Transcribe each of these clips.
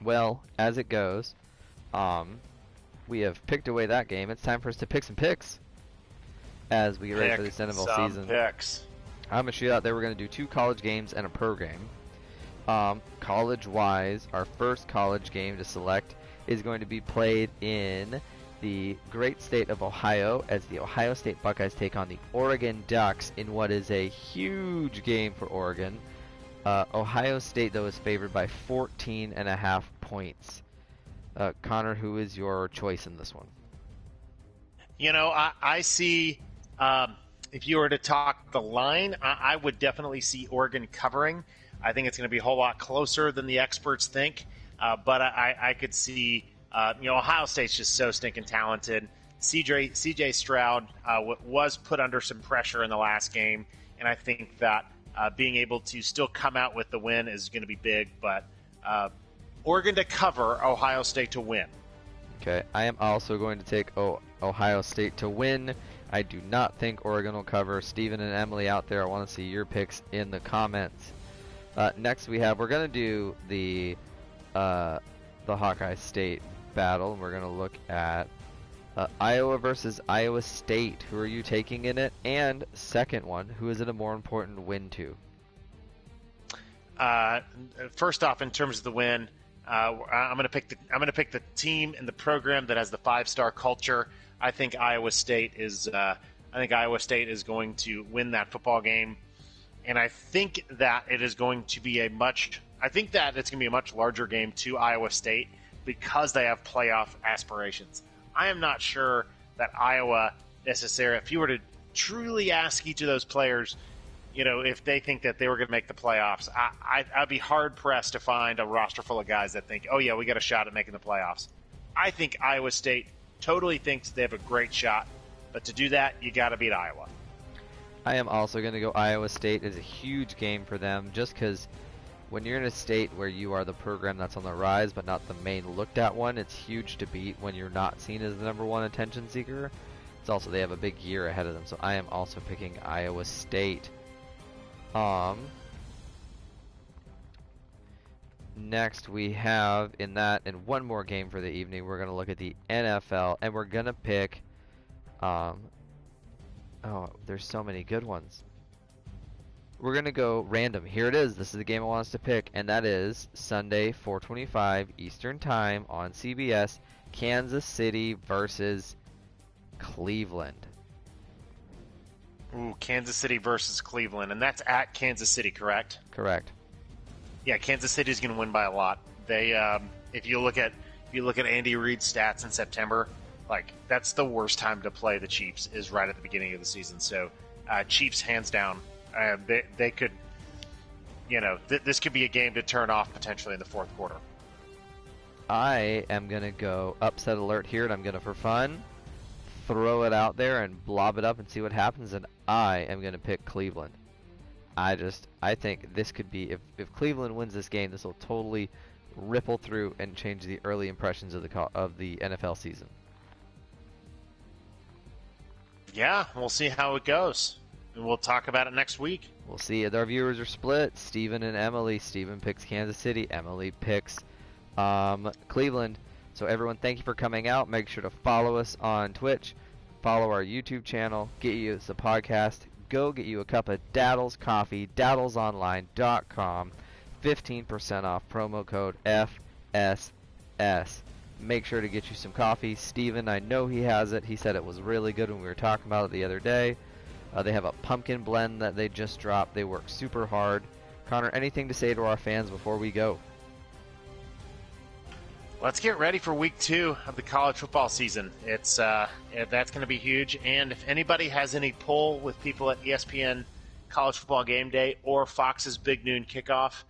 Well, as it goes, um, we have picked away that game. It's time for us to pick some picks as we get ready for Pick this NFL some season. picks. I'm gonna shoot out there. We're gonna do 2 college games and a pro game. College-wise, our first college game to select is going to be played in the great state of Ohio as the Ohio State Buckeyes take on the Oregon Ducks in what is a huge game for Oregon. Ohio State, though, is favored by 14.5 points. Connor, who is your choice in this one? I see. If you were to talk the line, I would definitely see Oregon covering. I think it's going to be a whole lot closer than the experts think. But I could see, Ohio State's just so stinking talented. CJ Stroud was put under some pressure in the last game, and I think that being able to still come out with the win is going to be big. But Oregon to cover, Ohio State to win. Okay, I am also going to take Ohio State to win. I do not think Oregon will cover. Steven and Emily out there, I want to see your picks in the comments. Next we're going to do the Hawkeye State battle. We're going to look at Iowa versus Iowa State. Who are you taking in it? And second one, who is it a more important win to? First off, in terms of the win, I'm going to pick the team and the program that has the 5-star culture. I think Iowa State is going to win that football game, and I think that it's going to be a much larger game to Iowa State because they have playoff aspirations. I am not sure that Iowa necessarily, if you were to truly ask each of those players, if they think that they were going to make the playoffs, I'd be hard-pressed to find a roster full of guys that think, oh, yeah, we got a shot at making the playoffs. I think Iowa State totally thinks they have a great shot, but to do that, you got to beat Iowa. I am also going to go Iowa State. It's a huge game for them just because when you're in a state where you are the program that's on the rise but not the main looked at one, it's huge to beat when you're not seen as the #1 attention seeker. It's also they have a big year ahead of them, so I am also picking Iowa State. Next we have in one more game for the evening, we're going to look at the NFL and we're going to pick there's so many good ones. We're going to go random. Here it is. This is the game I want us to pick, and that is Sunday 4:25 Eastern Time on CBS, Kansas City versus Cleveland. Ooh, Kansas City versus Cleveland, and that's at Kansas City, correct? Correct. Yeah, Kansas City is going to win by a lot. They, if you look at Andy Reid's stats in September, that's the worst time to play the Chiefs is right at the beginning of the season. So, Chiefs hands down. They could, this could be a game to turn off potentially in the fourth quarter. I am going to go upset alert here, and I'm going to, for fun, throw it out there and blob it up and see what happens, and I am going to pick Cleveland. I think this could be, if Cleveland wins this game, this will totally ripple through and change the early impressions of the NFL season. Yeah, we'll see how it goes. And we'll talk about it next week. We'll see. Our viewers are split. Steven and Emily. Steven picks Kansas City. Emily picks Cleveland. So everyone, thank you for coming out. Make sure to follow us on Twitch. Follow our YouTube channel. Get you the podcast. Go get you a cup of Daddles Coffee. DaddlesOnline.com. 15% off. Promo code FSS. Make sure to get you some coffee. Steven, I know he has it. He said it was really good when we were talking about it the other day. They have a pumpkin blend that they just dropped. They work super hard. Connor, anything to say to our fans before we go? Let's get ready for week 2 of the college football season. That's going to be huge. And if anybody has any pull with people at ESPN College Football Game Day or Fox's Big Noon Kickoff,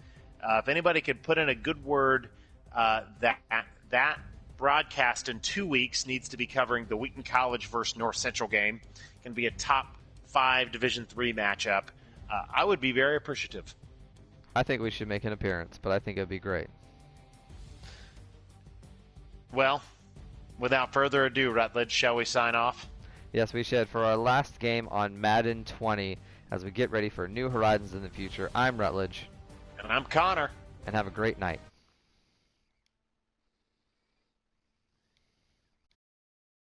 if anybody could put in a good word, that broadcast in 2 weeks needs to be covering the Wheaton College versus North Central game. It can be a top 5 Division III matchup. I would be very appreciative. I think we should make an appearance, but I think it'd be great. Well, without further ado, Rutledge, shall we sign off? Yes, we should. For our last game on Madden 20, as we get ready for new horizons in the future, I'm Rutledge. And I'm Connor. And have a great night.